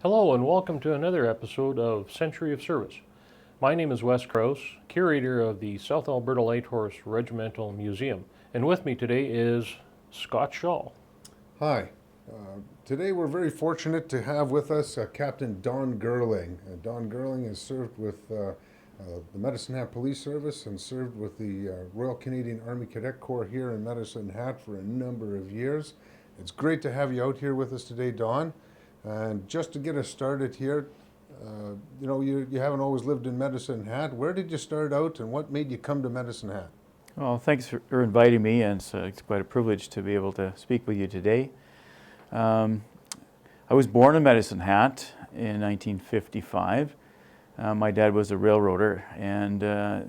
Hello and welcome to another episode of Century of Service. My name is Wes Krause, curator of the South Alberta Light Horse Regimental Museum, and with me today is Scott Schall. Hi. Today we're very fortunate to have with us Captain Don Gerling. Don Gerling has served with the Medicine Hat Police Service and served with the Royal Canadian Army Cadet Corps here in Medicine Hat for a number of years. It's great to have you out here with us today, Don. And just to get us started here, you haven't always lived in Medicine Hat. Where did you start out and what made you come to Medicine Hat? Well, thanks for inviting me, and it's quite a privilege to be able to speak with you today. I was born in Medicine Hat in 1955. My dad was a railroader, and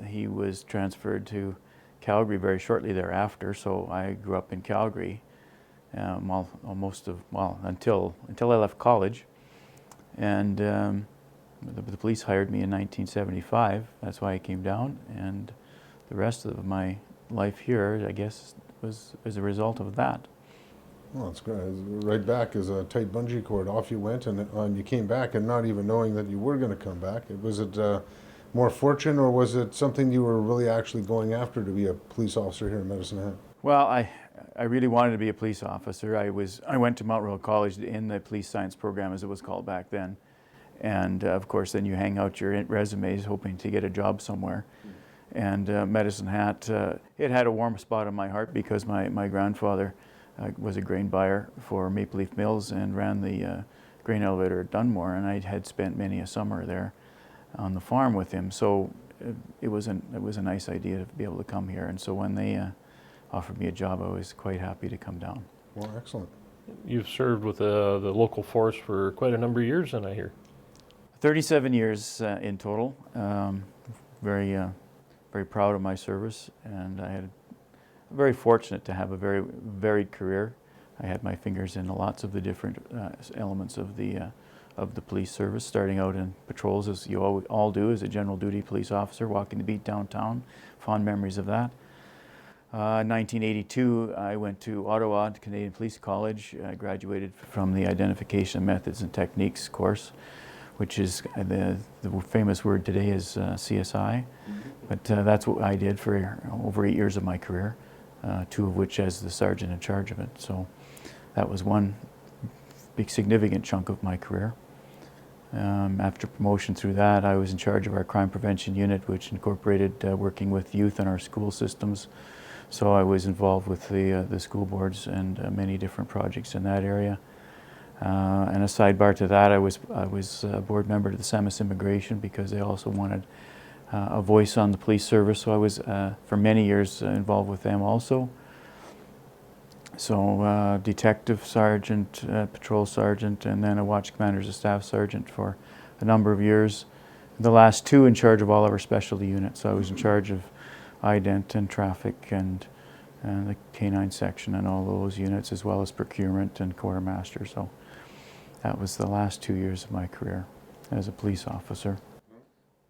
he was transferred to Calgary very shortly thereafter, so I grew up in Calgary until I left college. And the police hired me in 1975. That's why I came down, and the rest of my life here, I guess, was as a result of that. Well, it's great. Right back as a tight bungee cord. Off you went, and you came back, and not even knowing that you were going to come back. Was it more fortune, or was it something you were really actually going after to be a police officer here in Medicine Hat? Well, I really wanted to be a police officer. I went to Mount Royal College in the police science program, as it was called back then, and of course, then you hang out your resumes hoping to get a job somewhere. And Medicine Hat, it had a warm spot in my heart because my grandfather was a grain buyer for Maple Leaf Mills and ran the grain elevator at Dunmore, and I had spent many a summer there on the farm with him. So it was a nice idea to be able to come here. And so when they offered me a job, I was quite happy to come down. Well, excellent. You've served with the local force for quite a number of years, then I hear. 37 years in total. Very proud of my service, and I had very fortunate to have a very varied career. I had my fingers in lots of the different elements of the police service, starting out in patrols, as you all do as a general duty police officer, walking the beat downtown. Fond memories of that. 1982, I went to Ottawa to Canadian Police College. I graduated from the Identification Methods and Techniques course, which is the famous word today is CSI. But that's what I did for over 8 years of my career, 2 of which as the sergeant in charge of it. So that was one big significant chunk of my career. After promotion through that, I was in charge of our crime prevention unit, which incorporated working with youth in our school systems. So I was involved with the school boards and many different projects in that area. And a sidebar to that, I was a board member to the Samus Immigration because they also wanted a voice on the police service. So I was, for many years, involved with them also. So detective sergeant, patrol sergeant, and then a watch commander as a staff sergeant for a number of years. The last 2 in charge of all of our specialty units. So I was in charge of ident and traffic and the K9 section and all those units, as well as procurement and quartermaster. So that was the last 2 years of my career as a police officer.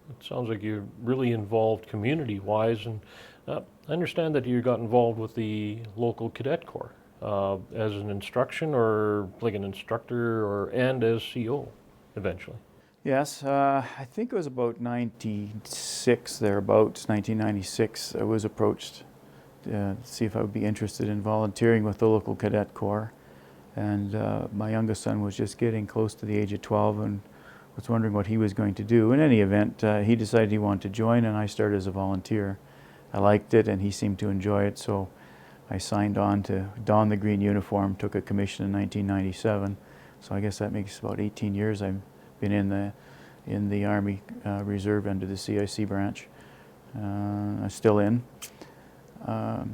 It sounds like you're really involved community-wise, and I understand that you got involved with the local cadet corps as an instruction, or like an instructor, and as CO eventually. Yes, I think it was about 1996, I was approached to see if I would be interested in volunteering with the local cadet corps. And my youngest son was just getting close to the age of 12 and was wondering what he was going to do. In any event, he decided he wanted to join, and I started as a volunteer. I liked it, and he seemed to enjoy it, so I signed on to don the green uniform, took a commission in 1997. So I guess that makes about 18 years I've been in the Army Reserve under the CIC branch. I'm still in. I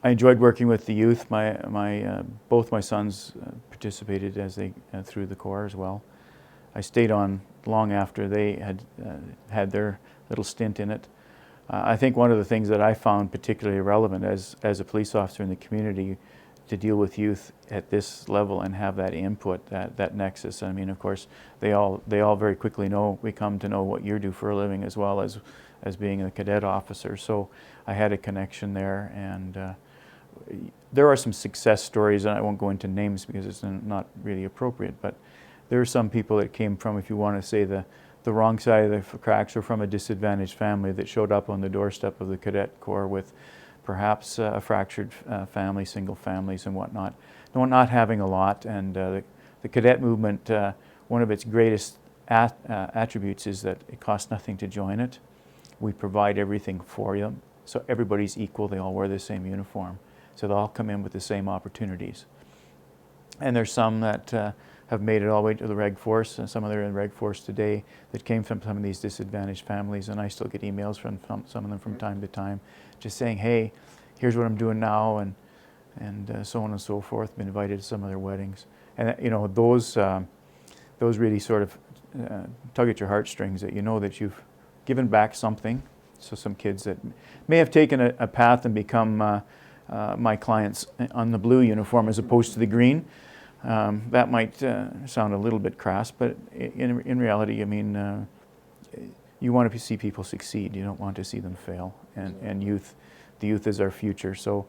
enjoyed working with the youth. Both my sons participated as they through the Corps as well. I stayed on long after they had had their little stint in it. I think one of the things that I found particularly relevant as a police officer in the community to deal with youth at this level and have that input, that nexus. I mean, of course, they all very quickly come to know what you do for a living as well as being a cadet officer. So I had a connection there, and there are some success stories, and I won't go into names because it's not really appropriate, but there are some people that came from, if you want to say, the wrong side of the cracks, or from a disadvantaged family that showed up on the doorstep of the Cadet Corps with perhaps a fractured family, single families and whatnot. Not having a lot, and the cadet movement, one of its greatest attributes is that it costs nothing to join it. We provide everything for them, so everybody's equal, they all wear the same uniform. So they all come in with the same opportunities. And there's some that have made it all the way to the Reg Force, and some of them are in Reg Force today that came from some of these disadvantaged families, and I still get emails from some of them from time to time, just saying, hey, here's what I'm doing now, and so on and so forth. Been invited to some of their weddings. And you know, those really sort of tug at your heartstrings, that you know that you've given back something. So some kids that may have taken a path and become my clients on the blue uniform as opposed to the green. That might sound a little bit crass, but in reality, I mean, you want to see people succeed. You don't want to see them fail. And the youth is our future. So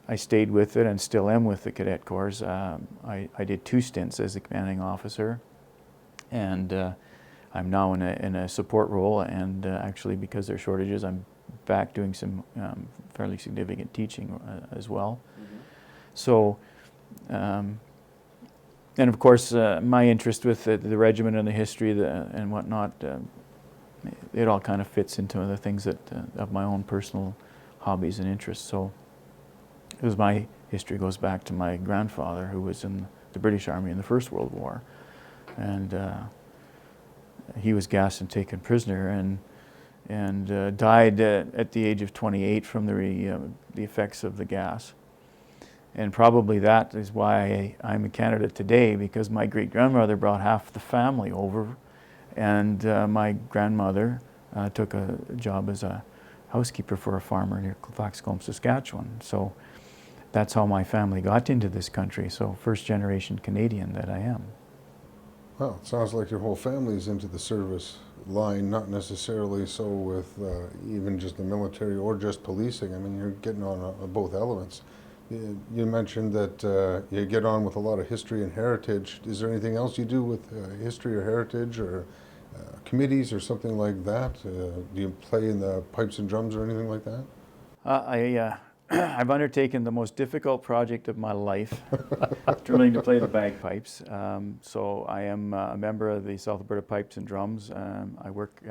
I stayed with it and still am with the Cadet Corps. I did 2 stints as a commanding officer, and I'm now in a support role, and actually, because there are shortages, I'm back doing some fairly significant teaching as well. Mm-hmm. So, and of course, my interest with the regiment and the history and whatnot, it all kind of fits into the things that of my own personal hobbies and interests. So, it was my history goes back to my grandfather, who was in the British Army in the First World War, and he was gassed and taken prisoner, and died at the age of 28 from the effects of the gas. And probably that is why I'm a candidate today, because my great-grandmother brought half the family over, and my grandmother took a job as a housekeeper for a farmer near Foxcombe, Saskatchewan. So that's how my family got into this country. So first-generation Canadian that I am. Well, it sounds like your whole family is into the service line, not necessarily so with even just the military or just policing. I mean, you're getting on both elements. You mentioned that you get on with a lot of history and heritage. Is there anything else you do with history or heritage, or committees or something like that? Do you play in the pipes and drums or anything like that? I've undertaken the most difficult project of my life, learning to play the bagpipes. So I am a member of the South Alberta Pipes and Drums. I work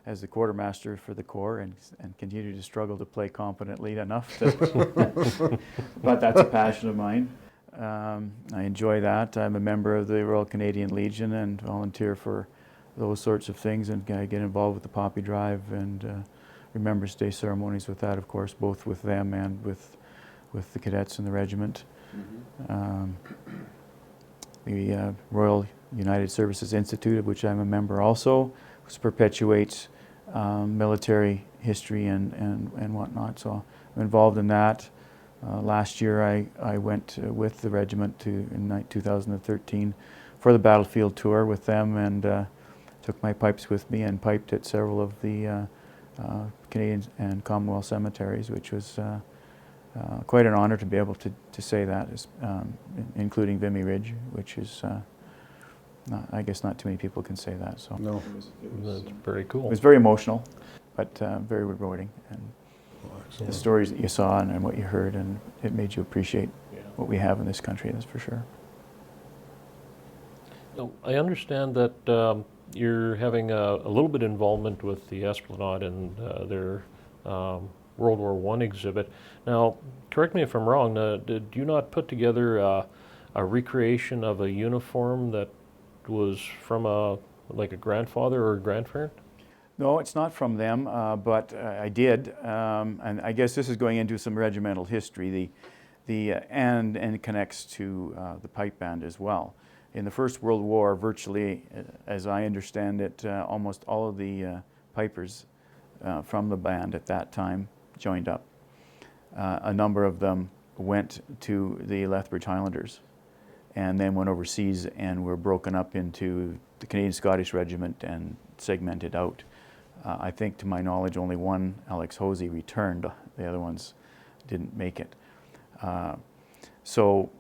as the quartermaster for the Corps, and continue to struggle to play competently enough. But that's a passion of mine. I enjoy that. I'm a member of the Royal Canadian Legion and volunteer for those sorts of things, and I get involved with the Poppy Drive and Remembrance Day ceremonies with that, of course, both with them and with the cadets in the regiment. Mm-hmm. The Royal United Services Institute, of which I'm a member also, which perpetuates military history and whatnot. So I'm involved in that. Last year I went with the regiment in 2013 for the battlefield tour with them, and took my pipes with me and piped at several of the Canadian and Commonwealth cemeteries, which was quite an honor to be able to say that, including Vimy Ridge, which is, I guess not too many people can say that. So No. That's very cool. It was very emotional, but very rewarding. And Excellent. the stories that you saw and what you heard, and it made you appreciate what we have in this country, that's for sure. Now, I understand that you're having a little bit involvement with the Esplanade and their World War I exhibit. Now, correct me if I'm wrong, did you not put together a recreation of a uniform that was from like a grandfather or a grandparent? No, it's not from them, but I did, and I guess this is going into some regimental history. And it connects to the pipe band as well. In the First World War, virtually, as I understand it, almost all of the pipers from the band at that time joined up. A number of them went to the Lethbridge Highlanders, and then went overseas and were broken up into the Canadian Scottish Regiment and segmented out. I think, to my knowledge, only one, Alex Hosey, returned. The other ones didn't make it. So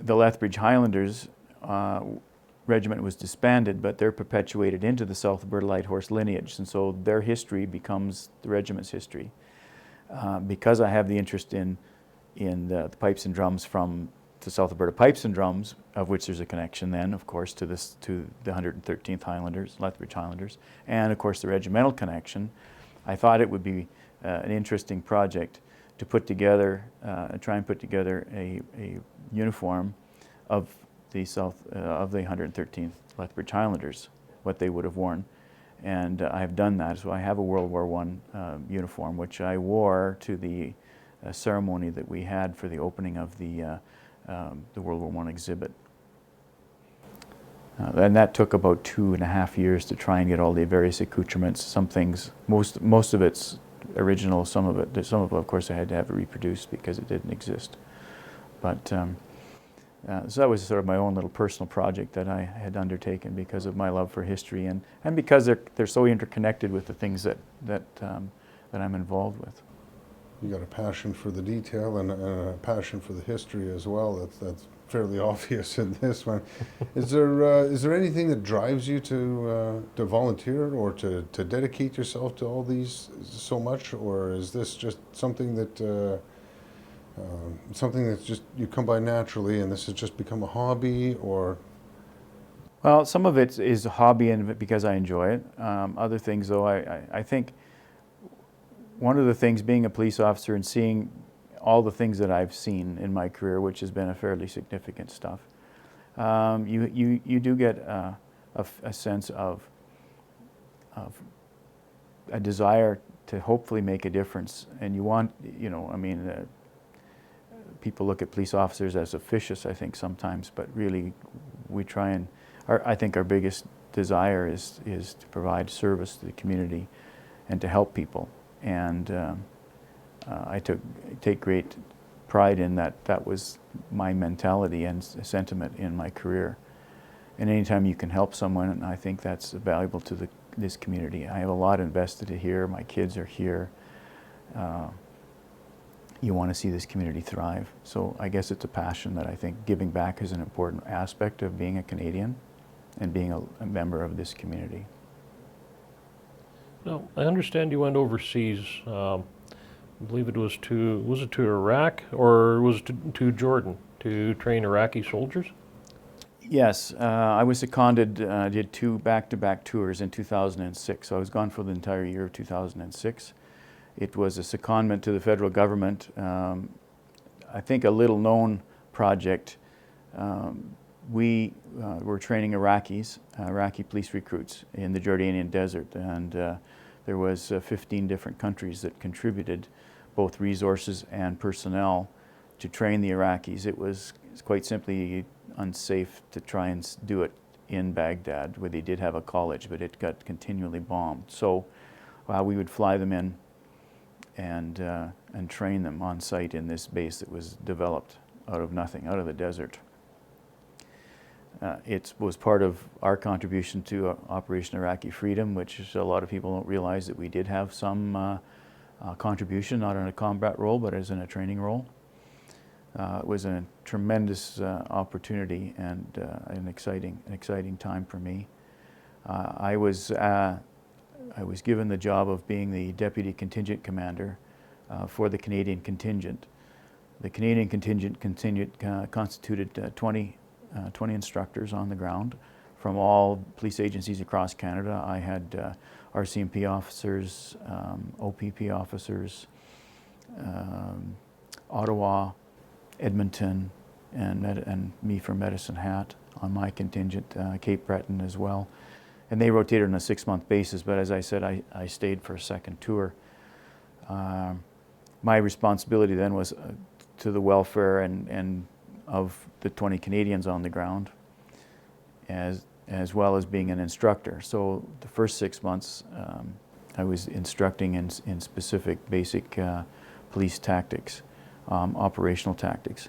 the Lethbridge Highlanders regiment was disbanded, but they're perpetuated into the South Alberta Light Horse lineage, and so their history becomes the regiment's history. Because I have the interest in the pipes and drums from the South Alberta Pipes and Drums, of which there's a connection then, of course, to the 113th Highlanders, Lethbridge Highlanders, and of course the regimental connection, I thought it would be an interesting project to put together, try and put together a uniform of the 113th Lethbridge Highlanders, what they would have worn. And I have done that, so I have a World War I uniform, which I wore to the ceremony that we had for the opening of the World War I exhibit. And that took about 2.5 years to try and get all the various accoutrements. Some things, most of it's original, some of it, of course, I had to have it reproduced because it didn't exist. But so that was sort of my own little personal project that I had undertaken because of my love for history and because they're so interconnected with the things that I'm involved with. You got a passion for the detail and a passion for the history as well. That's fairly obvious in this one. Is there anything that drives you to volunteer or to dedicate yourself to all these so much, or is this just something that something that's just you come by naturally, and this has just become a hobby, or? Well, some of it is a hobby and because I enjoy it. Other things, though, I think one of the things, being a police officer and seeing all the things that I've seen in my career, which has been a fairly significant stuff, you do get a sense of a desire to hopefully make a difference, and you want, I mean, people look at police officers as officious, I think, sometimes, but really we try and, I think our biggest desire is to provide service to the community and to help people. And I take great pride in that. That was my mentality and sentiment in my career. And anytime you can help someone, I think that's valuable to this community. I have a lot invested here. My kids are here. You want to see this community thrive. So I guess it's a passion that I think giving back is an important aspect of being a Canadian and being a member of this community. Now, I understand you went overseas. I believe it was to Iraq, or was it to Jordan to train Iraqi soldiers? Yes, I was seconded, did 2 back-to-back tours in 2006. So I was gone for the entire year of 2006. It was a secondment to the federal government. I think a little-known project. We were training Iraqi police recruits in the Jordanian desert, and there was 15 different countries that contributed both resources and personnel to train the Iraqis. It's quite simply unsafe to try and do it in Baghdad, where they did have a college, but it got continually bombed. So we would fly them in and train them on site in this base that was developed out of nothing, out of the desert. It was part of our contribution to Operation Iraqi Freedom, which a lot of people don't realize that we did have some contribution, not in a combat role, but as in a training role. It was a tremendous opportunity and an exciting time for me. I was given the job of being the Deputy Contingent Commander for the Canadian contingent. The Canadian contingent constituted 20 instructors on the ground from all police agencies across Canada. I had RCMP officers, OPP officers, Ottawa, Edmonton, and me from Medicine Hat on my contingent, Cape Breton as well. And they rotated on a 6-month basis, but as I said, I stayed for a second tour. My responsibility then was to the welfare and of the 20 Canadians on the ground, as well as being an instructor. So the first 6 months, I was instructing in specific basic police tactics, operational tactics.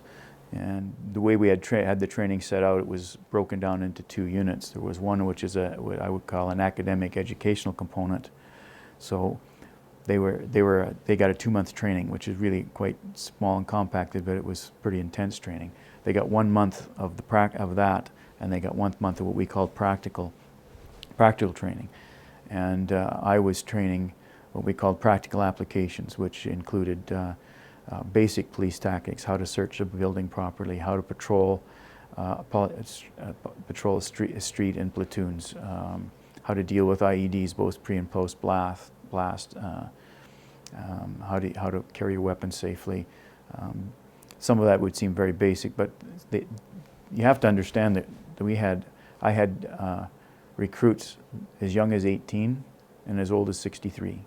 And the way we had the training set out, it was broken down into 2 units. There was one which is what I would call an academic educational component. So they got a 2-month training, which is really quite small and compacted, but it was pretty intense training. They got 1 month of that, and they got 1 month of what we called practical training. And I was training what we called practical applications, which included basic police tactics, how to search a building properly, how to patrol a street in platoons, how to deal with IEDs, both pre and post blast, how to carry your weapon safely. Some of that would seem very basic, but you have to understand that I had recruits as young as 18 and as old as 63.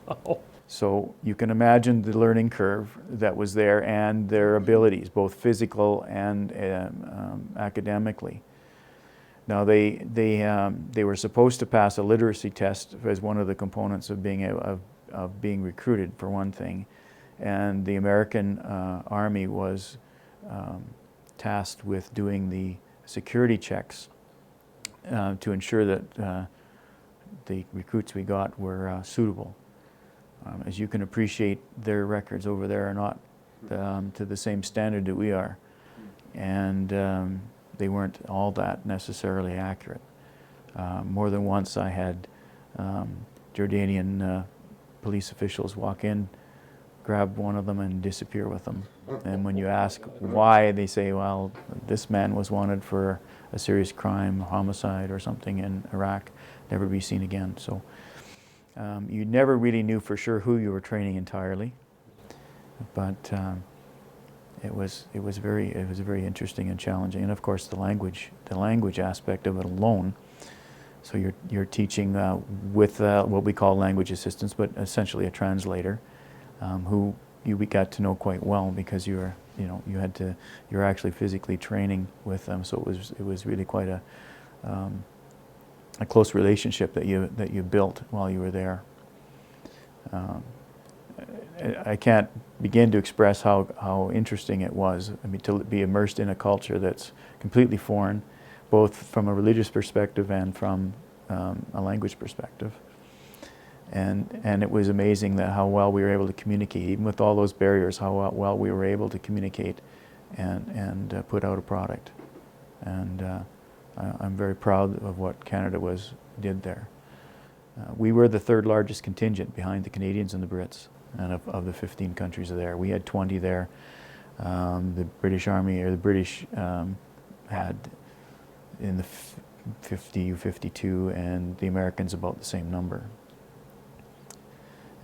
Wow. So you can imagine the learning curve that was there and their abilities, both physical and academically. Now they were supposed to pass a literacy test as one of the components of being recruited, for one thing, and the American Army was tasked with doing the security checks to ensure that the recruits we got were suitable. As you can appreciate, their records over there are not to the same standard that we are, and they weren't all that necessarily accurate. More than once I had Jordanian police officials walk in, grab one of them and disappear with them. And when you ask why, they say, well, this man was wanted for a serious crime, homicide or something in Iraq, never be seen again. So you never really knew for sure who you were training entirely, but it was very interesting and challenging. And of course the language aspect of it alone. So you're teaching with what we call language assistants, but essentially a translator, who you got to know quite well because you're actually physically training with them. So it was really quite a close relationship that you built while you were there. I can't begin to express how interesting it was. I mean, to be immersed in a culture that's completely foreign, both from a religious perspective and from a language perspective. And it was amazing that how well we were able to communicate, even with all those barriers, how well we were able to communicate and put out a product. And I'm very proud of what Canada did there. We were the third largest contingent behind the Canadians and the Brits, and of the 15 countries there. We had 20 there. The British Army, or the British had in the 50, 52, and the Americans about the same number.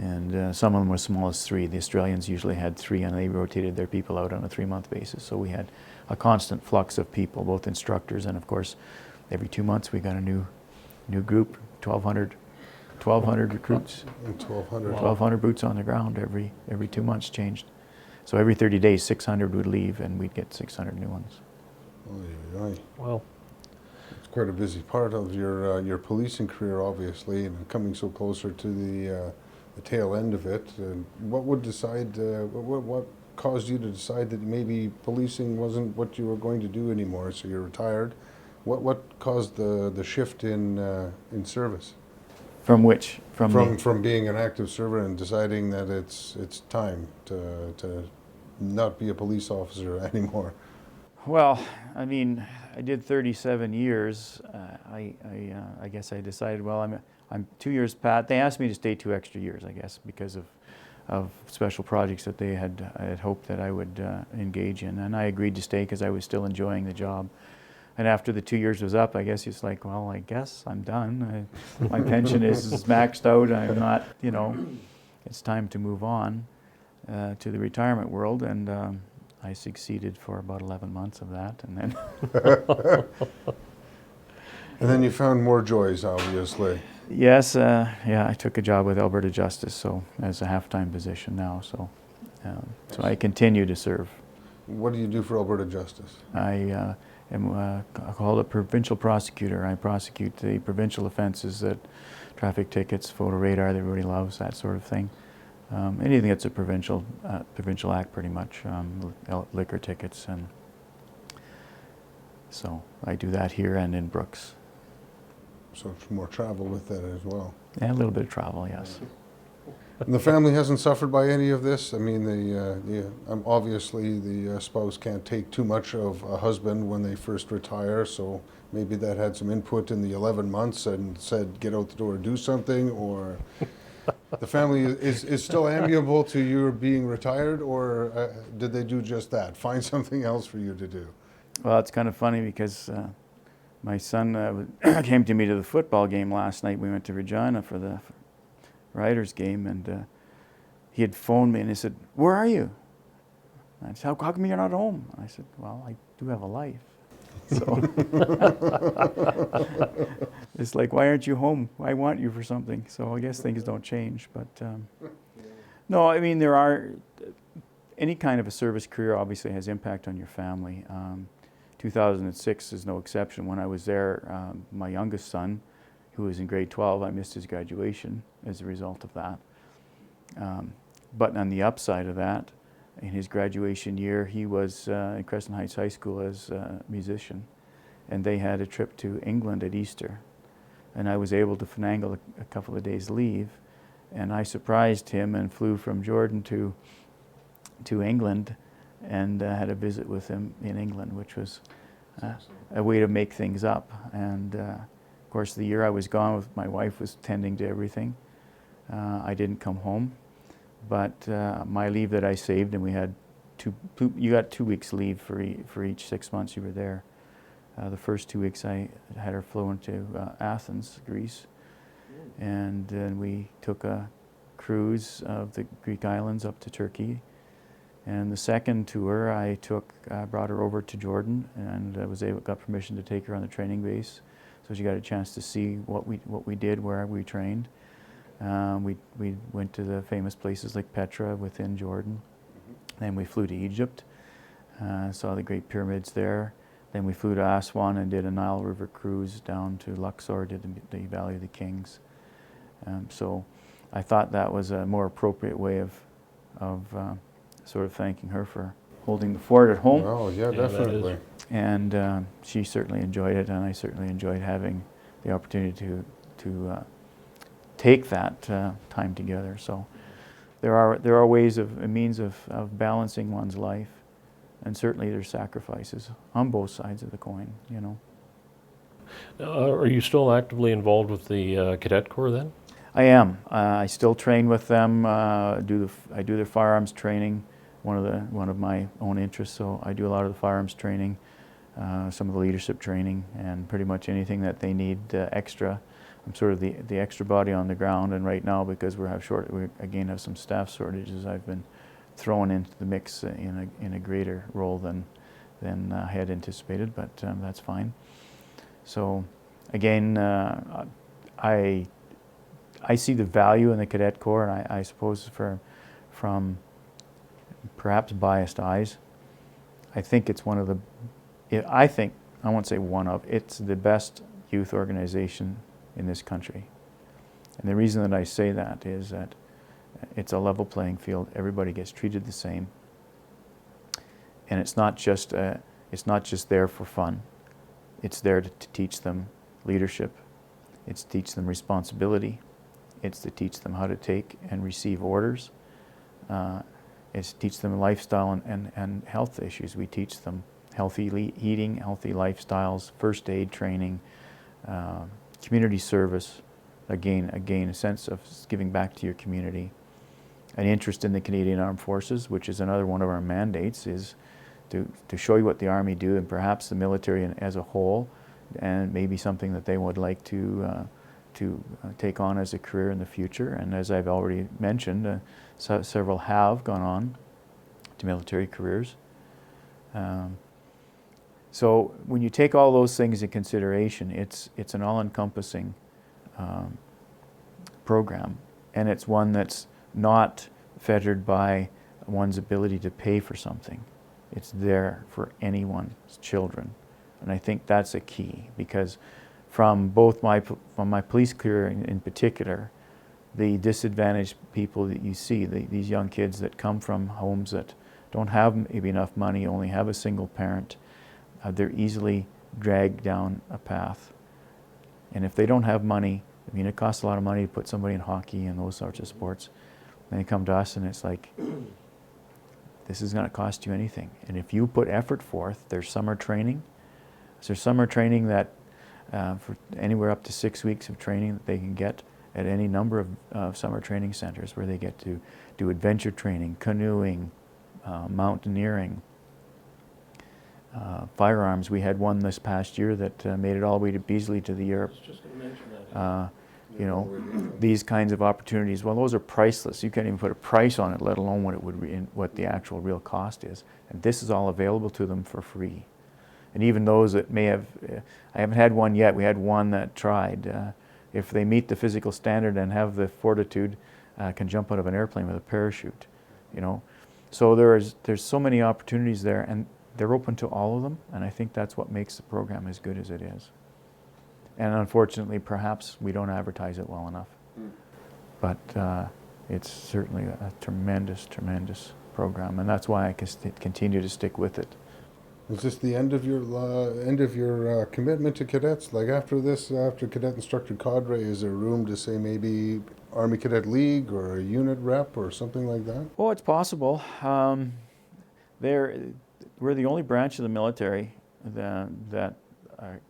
And some of them were as small as 3. The Australians usually had 3, and they rotated their people out on a 3-month basis. So we had a constant flux of people, both instructors, and of course, every 2 months we got a new group, 1,200 recruits. 1,200 boots on the ground every 2 months changed. So every 30 days, 600 would leave, and we'd get 600 new ones. Wow. It's quite a busy part of your policing career, obviously, and coming so closer to the tail end of it. What caused you to decide that maybe policing wasn't what you were going to do anymore? So you're retired. What caused the shift in service? From which? From being an active server and deciding that it's time to not be a police officer anymore. Well, I mean, I did 37 years. I guess I decided, well, I'm 2 years past. They asked me to stay 2 extra years, I guess, because of special projects that I had hoped that I would engage in, and I agreed to stay because I was still enjoying the job. And after the 2 years was up, I guess it's like, well, I guess I'm done. My pension is maxed out. I'm not, it's time to move on to the retirement world, and I succeeded for about 11 months of that, and then. And then you found more joys, obviously. Yes, I took a job with Alberta Justice, so as a half-time position now. So I continue to serve. What do you do for Alberta Justice? I am called a provincial prosecutor. I prosecute the provincial offenses, that traffic tickets, photo radar that everybody loves, that sort of thing. Anything that's a provincial act, pretty much. Liquor tickets, and so I do that here and in Brooks. So it's more travel with that as well. And a little bit of travel, yes. And the family hasn't suffered by any of this? I mean, obviously the spouse can't take too much of a husband when they first retire, so maybe that had some input in the 11 months and said, get out the door, do something, or the family is still amiable to your being retired, or did they do just that, find something else for you to do? Well, it's kind of funny because my son came to me to the football game last night. We went to Regina for the Riders game, and he had phoned me and he said, "Where are you?" And I said, how come you're not home?" And I said, "Well, I do have a life." So it's like, why aren't you home? I want you for something. So I guess things don't change. But no, I mean, any kind of a service career obviously has impact on your family. 2006 is no exception. When I was there, my youngest son, who was in grade 12, I missed his graduation as a result of that. But on the upside of that, in his graduation year, he was in Crescent Heights High School as a musician, and they had a trip to England at Easter. And I was able to finagle a couple of days leave, and I surprised him and flew from Jordan to England and had a visit with him in England, which was a way to make things up. And of course, the year I was gone, my wife was tending to everything. I didn't come home, but my leave that I saved, and we had you got 2 weeks leave for each 6 months you were there. The first 2 weeks I had her flown to Athens, Greece, and then we took a cruise of the Greek islands up to Turkey. And the second tour I brought her over to Jordan, and got permission to take her on the training base, so she got a chance to see what we did, where we trained. We went to the famous places like Petra within Jordan. Then we flew to Egypt, saw the Great Pyramids there. Then we flew to Aswan and did a Nile River cruise down to Luxor, did the Valley of the Kings. So I thought that was a more appropriate way of sort of thanking her for holding the fort at home. Oh, yeah, definitely. And she certainly enjoyed it, and I certainly enjoyed having the opportunity to take that time together. So there are ways a means of balancing one's life, and certainly there's sacrifices on both sides of the coin, you know. Are you still actively involved with the Cadet Corps then? I am. I still train with them. I do their firearms training, one of my own interests. So I do a lot of the firearms training, some of the leadership training, and pretty much anything that they need extra. I'm sort of the extra body on the ground. And right now, because we again have some staff shortages, I've been thrown into the mix in a greater role than I had anticipated. But that's fine. So again, I see the value in the Cadet Corps, and I suppose from perhaps biased eyes, I think it's one of the, I won't say one of, it's the best youth organization in this country. And the reason that I say that is that it's a level playing field. Everybody gets treated the same. And it's not just there for fun. It's there to teach them leadership. It's to teach them responsibility. It's to teach them how to take and receive orders. It's to teach them lifestyle and health issues. We teach them healthy eating, healthy lifestyles, first aid training, community service. Again, a sense of giving back to your community. An interest in the Canadian Armed Forces, which is another one of our mandates, is to show you what the Army do, and perhaps the military as a whole, and maybe something that they would like to take on as a career in the future. And as I've already mentioned, several have gone on to military careers. So when you take all those things in consideration, it's an all-encompassing program, and it's one that's not fettered by one's ability to pay for something. It's there for anyone's children, and I think that's a key, because from my police career in particular, the disadvantaged people that you see, these young kids that come from homes that don't have maybe enough money, only have a single parent, they're easily dragged down a path. And if they don't have money, I mean, it costs a lot of money to put somebody in hockey and those sorts of sports. They come to us and it's like, this is going to cost you anything. And if you put effort forth, there's summer training. There's summer training that for anywhere up to 6 weeks of training that they can get at any number of summer training centers, where they get to do adventure training, canoeing, mountaineering, firearms. We had one this past year that made it all the way to Beasley to the Europe. I was just going to mention that. You know, these kinds of opportunities, well, those are priceless. You can't even put a price on it, let alone what it would what the actual real cost is. And this is all available to them for free. And even those that may have, I haven't had one yet. We had one that tried. If they meet the physical standard and have the fortitude, can jump out of an airplane with a parachute. You know, so there's so many opportunities there, and they're open to all of them. And I think that's what makes the program as good as it is. And unfortunately, perhaps we don't advertise it well enough. But it's certainly a tremendous, tremendous program, and that's why I continue to stick with it. Is this the end of your commitment to cadets? Like after this, after cadet instructor cadre, is there room to say maybe Army Cadet League or a unit rep or something like that? Oh, it's possible. We're the only branch of the military that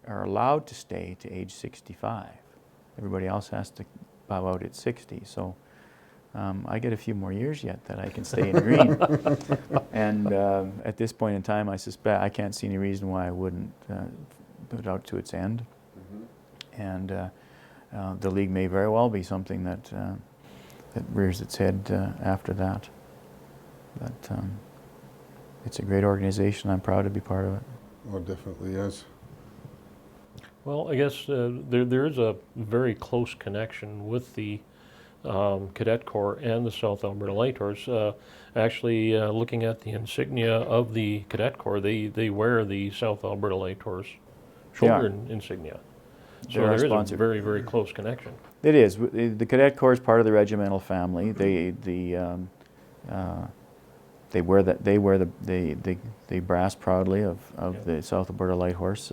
are allowed to stay to age 65. Everybody else has to bow out at 60. So I get a few more years yet that I can stay in green. And at this point in time, I suspect I can't see any reason why I wouldn't put it out to its end. And the league may very well be something that that rears its head after that. But it's a great organization. I'm proud to be part of it. Oh, it definitely is. Well, I guess there is a very close connection with the Cadet Corps and the South Alberta Light Horse. Actually, looking at the insignia of the Cadet Corps, they wear the South Alberta Light Horse shoulder insignia. So there is a very, very close connection. It is. The Cadet Corps is part of the regimental family. They wear the brass proudly of the South Alberta Light Horse.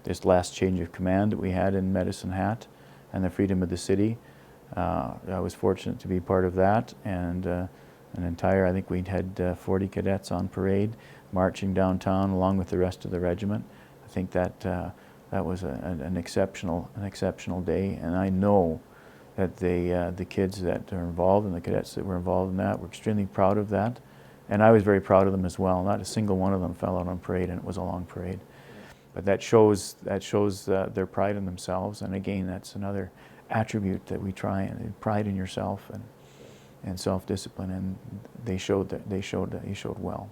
This last change of command that we had in Medicine Hat and the Freedom of the City, I was fortunate to be part of that, and I think we had 40 cadets on parade marching downtown along with the rest of the regiment. I think that was an exceptional day, and I know that the kids that are involved and the cadets that were involved in that were extremely proud of that, and I was very proud of them as well. Not a single one of them fell out on parade, and it was a long parade. But that shows their pride in themselves, and again, that's another attribute that we try, and pride in yourself and self-discipline, and they showed well.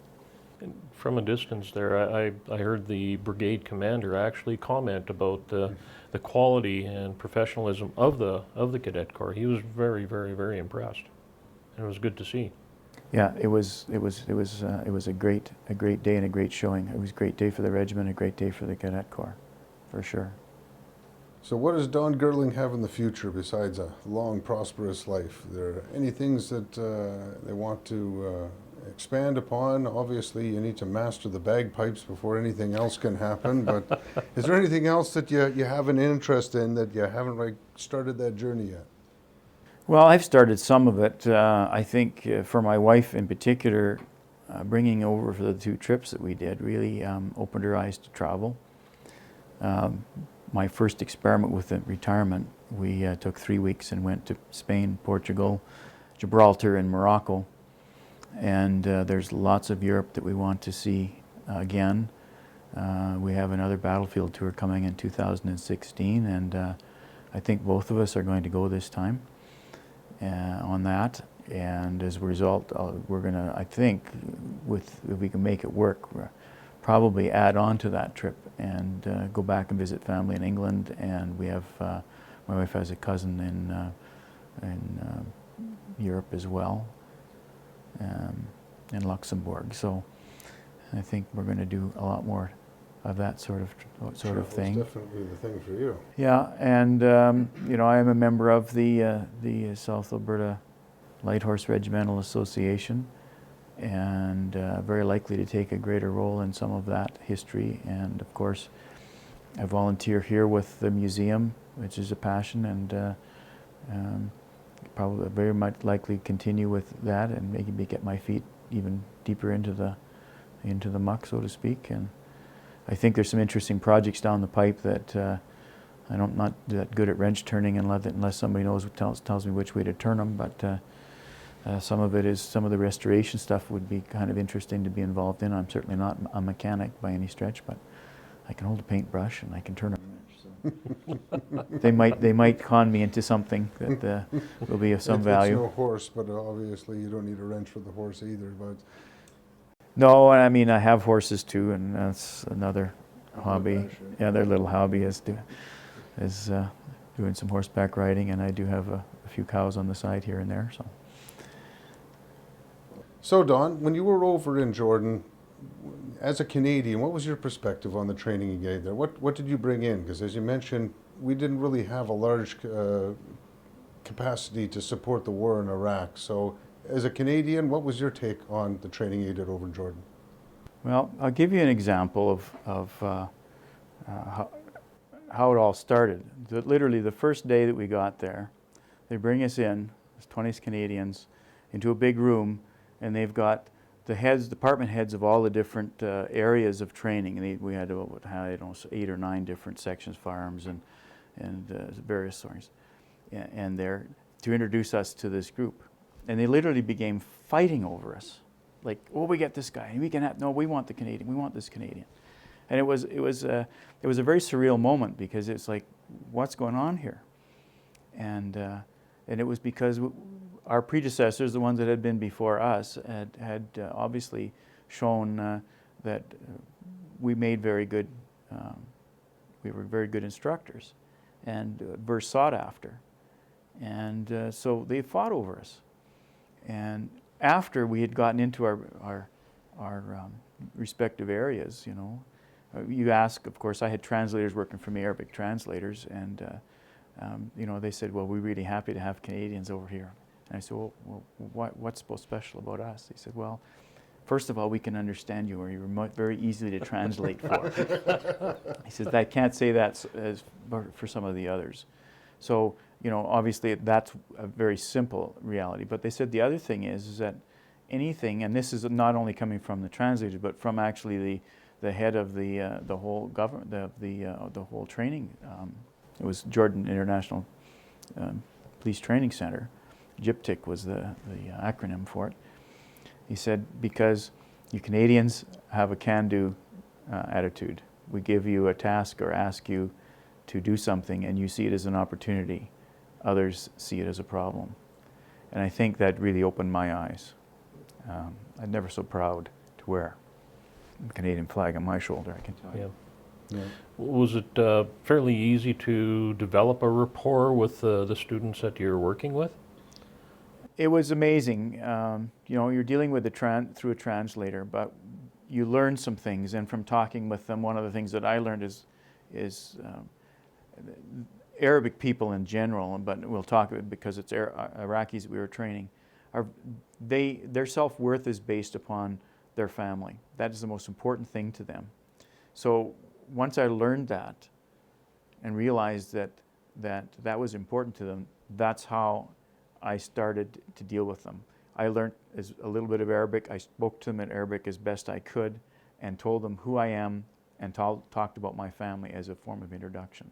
And from a distance there, I heard the brigade commander actually comment about the quality and professionalism of the Cadet Corps. He was very, very, very impressed, and it was good to see. Yeah, it was a great day and a great showing. It was a great day for the regiment, a great day for the Cadet Corps, for sure. So what does Don Gerling have in the future besides a long, prosperous life? Are there any things that they want to expand upon? Obviously, you need to master the bagpipes before anything else can happen, but is there anything else that you have an interest in that you haven't started that journey yet? Well, I've started some of it. I think for my wife in particular, bringing over for the 2 trips that we did really opened her eyes to travel. My first experiment with the retirement, we took 3 weeks and went to Spain, Portugal, Gibraltar, and Morocco. And there's lots of Europe that we want to see again. We have another battlefield tour coming in 2016, and I think both of us are going to go this time on that. And as a result, we're going to, I think, if we can make it work, probably add on to that trip and go back and visit family in England. And we have, my wife has a cousin in Europe as well, in Luxembourg. So I think we're going to do a lot more of that sort of thing. It's definitely the thing for you. Yeah, and you know, I am a member of the South Alberta Light Horse Regimental Association, and very likely to take a greater role in some of that history. And of course, I volunteer here with the museum, which is a passion, and probably very much likely continue with that and maybe get my feet even deeper into the muck, so to speak. And I think there's some interesting projects down the pipe that I'm not that good at wrench turning unless somebody tells me which way to turn them. But some of the restoration stuff would be kind of interesting to be involved in. I'm certainly not a mechanic by any stretch, but I can hold a paintbrush and I can turn a wrench. So they might con me into something that will be of some value. It's no horse, but obviously you don't need a wrench for the horse either. But no, I mean I have horses too, and that's another hobby. Yeah, their little hobby is doing some horseback riding, and I do have a few cows on the side here and there. So Don, when you were over in Jordan, as a Canadian, what was your perspective on the training you gave there? What did you bring in? Because as you mentioned, we didn't really have a large capacity to support the war in Iraq. So as a Canadian, what was your take on the training you did over in Jordan? Well, I'll give you an example of how it all started. Literally the first day that we got there, they bring us in, as 20 Canadians, into a big room, and they've got the department heads of all the different areas of training. And we had about 8 or 9 different sections, firearms and various sorts, and there to introduce us to this group. And they literally began fighting over us, like, "Oh, we get this guy, and we can have no. We want the Canadian. We want this Canadian." And it was a very surreal moment, because it's like, what's going on here? And it was because our predecessors, the ones that had been before us, had obviously shown that we made very good. We were very good instructors, and were sought after, and so they fought over us. And after we had gotten into our respective areas, you ask, of course, I had translators working for me, Arabic translators, and they said, "Well, we're really happy to have Canadians over here." And I said, "Well, what's so special about us?" They said, "Well, first of all, we can understand you, or you're very easy to translate for." He says, "I can't say that for some of the others." So, obviously that's a very simple reality. But they said the other thing is that anything, and this is not only coming from the translators, but from actually the head of the whole government, the whole training. It was Jordan International Police Training Center. JIPTIC was the acronym for it. He said, because you Canadians have a can-do attitude. We give you a task or ask you to do something, and you see it as an opportunity. Others see it as a problem. And I think that really opened my eyes. I'm never so proud to wear a Canadian flag on my shoulder, I can tell you. Yeah. Was it fairly easy to develop a rapport with the students that you're working with? It was amazing. You're dealing with through a translator, but you learn some things. And from talking with them, one of the things that I learned is Arabic people in general, but we'll talk about it because it's Iraqis we were training. Their self-worth is based upon their family. That is the most important thing to them. So once I learned that and realized that was important to them, that's how I started to deal with them. I learned a little bit of Arabic. I spoke to them in Arabic as best I could and told them who I am and talked about my family as a form of introduction.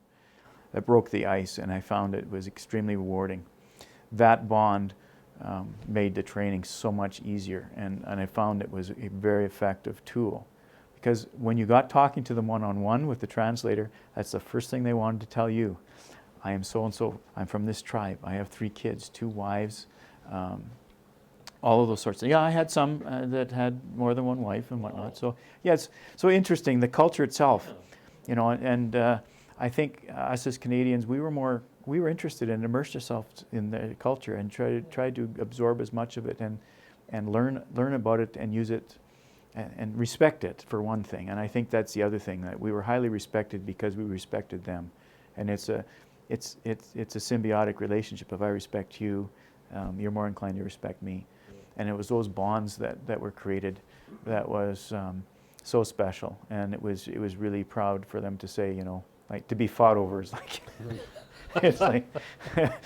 That broke the ice, and I found it was extremely rewarding. That bond made the training so much easier, and I found it was a very effective tool. Because when you got talking to them one-on-one with the translator, that's the first thing they wanted to tell you. I am so-and-so, I'm from this tribe, I have 3 kids, 2 wives, all of those sorts of things. Yeah, I had some that had more than one wife and whatnot. So yeah, it's so interesting, the culture itself, and I think us as Canadians, we were interested in immerse ourselves in the culture and try to absorb as much of it and learn about it and use it and respect it, for one thing. And I think that's the other thing, that we were highly respected because we respected them. And it's a symbiotic relationship. If I respect you, you're more inclined to respect me. And it was those bonds that were created that was so special. And it was really proud for them to say, like, to be fought over is like It's like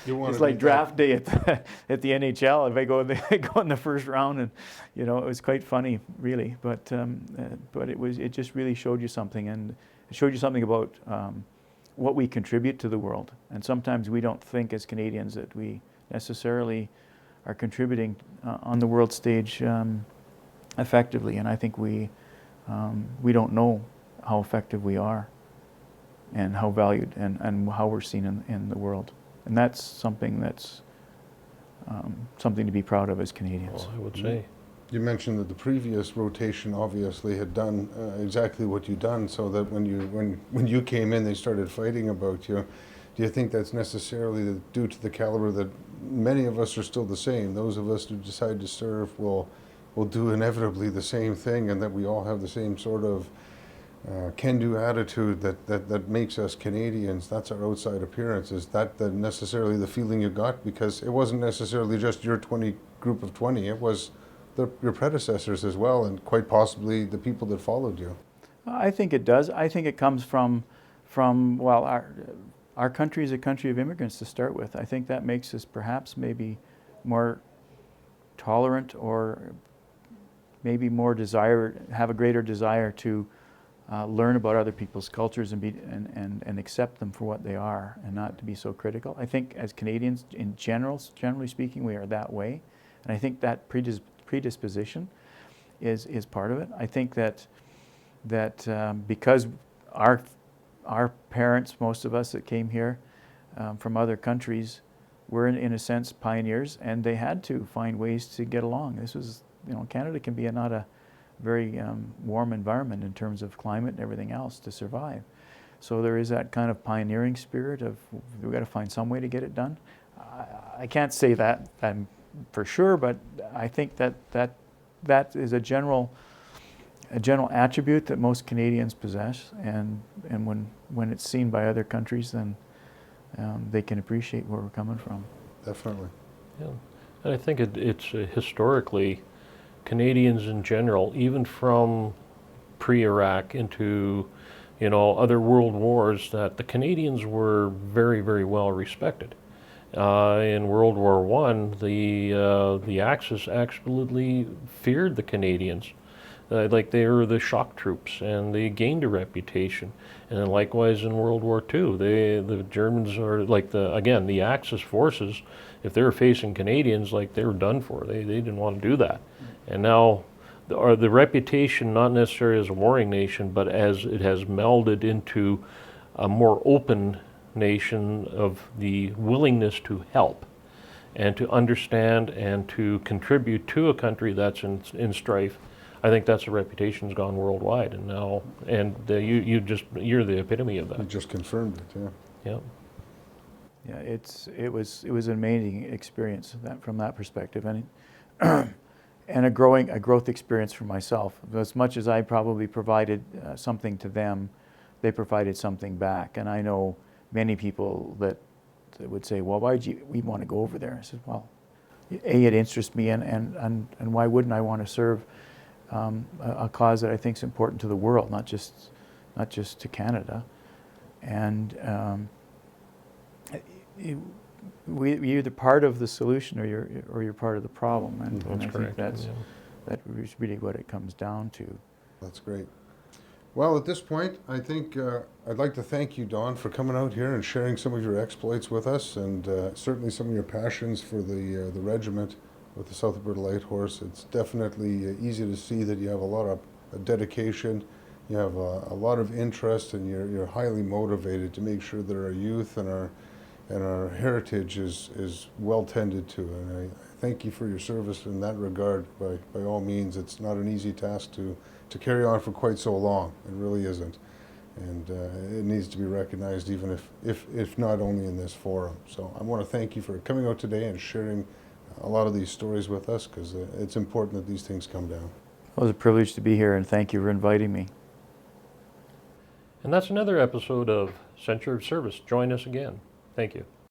You wanna it's like beat that. draft day at the NHL. If I go in the first round, and it was quite funny, really. But it just really showed you something, and it showed you something about what we contribute to the world. And sometimes we don't think as Canadians that we necessarily are contributing on the world stage effectively. And I think we don't know how effective we are, and how valued and how we're seen in the world. And that's something something to be proud of as Canadians. Well, I would say. You mentioned that the previous rotation obviously had done exactly what you'd done, so that when you came in, they started fighting about you. Do you think that's necessarily due to the caliber that many of us are still the same? Those of us who decide to serve will do inevitably the same thing, and that we all have the same sort of can-do attitude that makes us Canadians. That's our outside appearance. Is that necessarily the feeling you got? Because it wasn't necessarily just your group of 20. It was your predecessors as well, and quite possibly the people that followed you. I think it does. I think it comes from well, our country is a country of immigrants to start with. I think that makes us perhaps maybe more tolerant, or maybe have a greater desire to learn about other people's cultures and accept them for what they are, and not to be so critical. I think as Canadians in generally speaking, we are that way, and I think that predisposition is part of it. I think that because our parents, most of us that came here from other countries, were in a sense pioneers, and they had to find ways to get along. This was, Canada can be not a very warm environment in terms of climate and everything else to survive. So there is that kind of pioneering spirit of, we've got to find some way to get it done. I can't say that for sure, but I think that is a general attribute that most Canadians possess, and when it's seen by other countries, then they can appreciate where we're coming from. Definitely. Yeah, and I think it's historically, Canadians in general, even from pre-Iraq into, other world wars, that the Canadians were very, very well respected. In World War I, the Axis absolutely feared the Canadians. Like they were the shock troops, and they gained a reputation. And then likewise in World War II, the Germans are like the Axis forces. If they were facing Canadians, like they were done for. They didn't want to do that. And now, the reputation, not necessarily as a warring nation, but as it has melded into a more open nation of the willingness to help and to understand and to contribute to a country that's in strife. I think that's a reputation's gone worldwide, and now, you're the epitome of You that. just confirmed it, yeah. Yeah. Yeah, it was an amazing experience from that perspective, and and a growth experience for myself. As much as I probably provided something to them, they provided something back. And I know many people that would say, "Well, why'd we want to go over there?" I said, "Well, it interests me, and why wouldn't I want to serve a cause that I think is important to the world, not just to Canada." And you're either part of the solution or you're part of the problem, and I think that's really what it comes down to. That's great. Well, at this point, I think I'd like to thank you, Don, for coming out here and sharing some of your exploits with us, and certainly some of your passions for the regiment with the South Alberta Light Horse. It's definitely easy to see that you have a lot of dedication, you have a lot of interest, and you're highly motivated to make sure that our youth and our heritage is well tended to. And I thank you for your service in that regard. By all means, it's not an easy task to carry on for quite so long. It really isn't. And it needs to be recognized, even if not only in this forum. So I want to thank you for coming out today and sharing a lot of these stories with us, because it's important that these things come down. It was a privilege to be here, and thank you for inviting me. And that's another episode of Century of Service. Join us again. Thank you.